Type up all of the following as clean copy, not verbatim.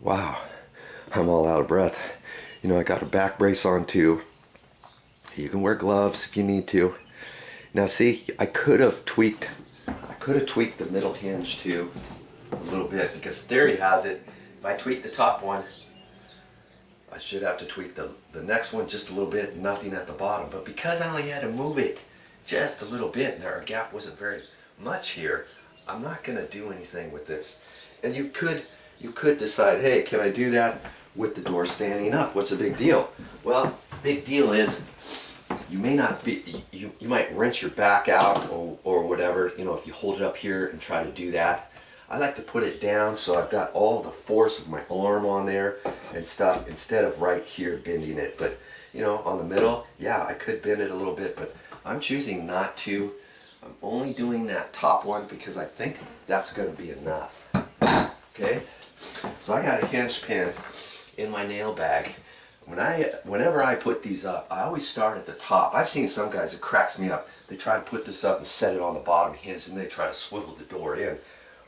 Wow, I'm all out of breath. You know, I got a back brace on too. You can wear gloves if you need to. Now see, I could have tweaked the middle hinge too a little bit, because theory has it, if I tweak the top one, I should have to tweak the next one just a little bit, nothing at the bottom. But because I only had to move it just a little bit, and our gap wasn't very much here, I'm not gonna do anything with this. And you could decide, hey, can I do that with the door standing up? What's the big deal? Well, big deal is you may not be, you might wrench your back out or whatever, you know, if you hold it up here and try to do that. I like to put it down so I've got all the force of my arm on there and stuff, instead of right here bending it. But you know, on the middle, yeah, I could bend it a little bit, but I'm choosing not to. I'm only doing that top one because I think that's going to be enough. Okay, so I got a hinge pin in my nail bag. Whenever I put these up, I always start at the top. I've seen some guys, it cracks me up. They try to put this up and set it on the bottom hinge, and they try to swivel the door in.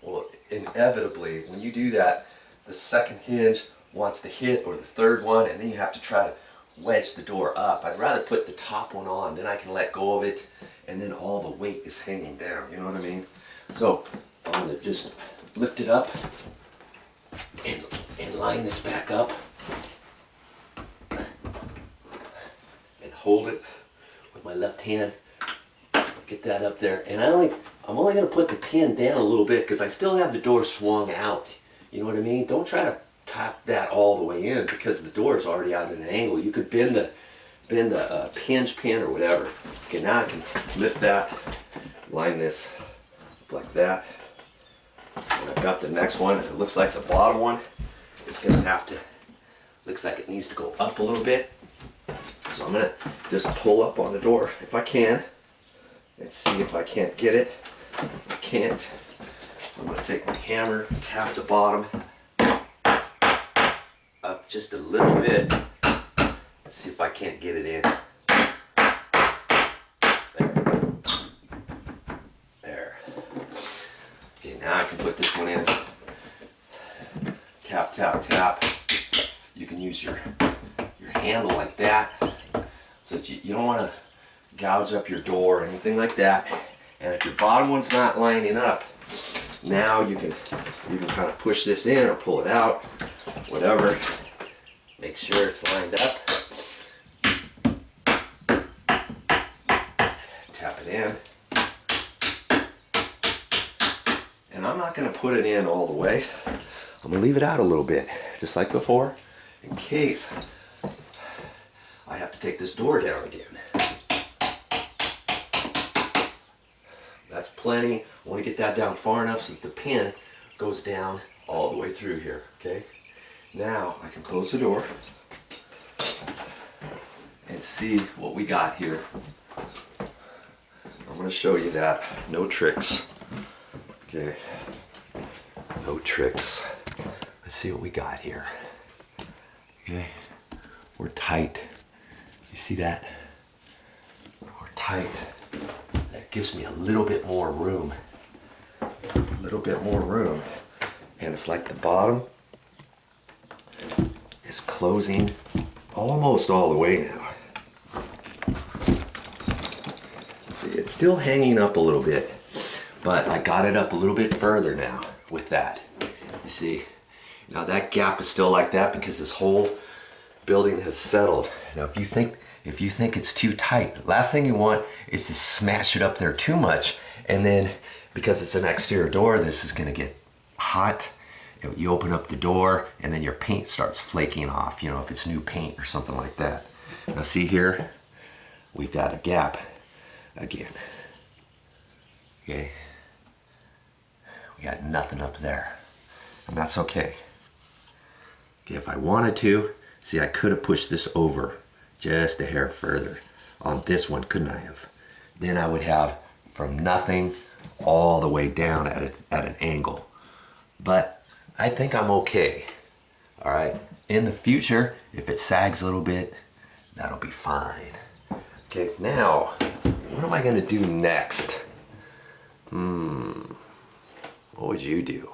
Well, inevitably, when you do that, the second hinge wants to hit, or the third one, and then you have to try to wedge the door up. I'd rather put the top one on, then I can let go of it, and then all the weight is hanging down, you know what I mean? So I'm going to just lift it up and line this back up and hold it with my left hand. Get that up there, and I'm only going to put the pin down a little bit because I still have the door swung out. You know what I mean? Don't try to tap that all the way in, because the door is already out at an angle. You could bend the hinge pin or whatever. Okay, now I can lift that, line this up like that, and I've got the next one. It looks like the bottom one is going to have to, looks like it needs to go up a little bit. So I'm going to just pull up on the door if I can and see if I can't get it. If I can't, I'm going to take my hammer, tap the bottom up just a little bit, and see if I can't get it in. There. Okay, now I can put this one in. Tap, tap, tap. You can use your handle like that, so that you don't want to gouge up your door or anything like that. And if your bottom one's not lining up, now you can kind of push this in or pull it out, whatever. Make sure it's lined up. Tap it in. And I'm not going to put it in all the way. I'm going to leave it out a little bit, just like before, in case I have to take this door down again. That's plenty. I want to get that down far enough so that the pin goes down all the way through here, okay? Now I can close the door and see what we got here. I'm going to show you that. No tricks. Okay. No tricks. Let's see what we got here. Okay. We're tight. You see that? We're tight. That gives me a little bit more room. A little bit more room. And it's like the bottom is closing almost all the way now. See, it's still hanging up a little bit, but I got it up a little bit further now with that. You see, now that gap is still like that because this whole building has settled. Now if you think it's too tight, last thing you want is to smash it up there too much, and then because it's an exterior door, this is going to get hot. You open up the door and then your paint starts flaking off, you know, if it's new paint or something like that. Now see here, we've got a gap again. Okay, we got nothing up there, and that's okay. Okay, if I wanted to, see, I could have pushed this over just a hair further on this one, couldn't I have? Then I would have from nothing all the way down at an angle. But I think I'm okay. All right, in the future, if it sags a little bit, that'll be fine. Okay, now, what am I gonna do next? What would you do?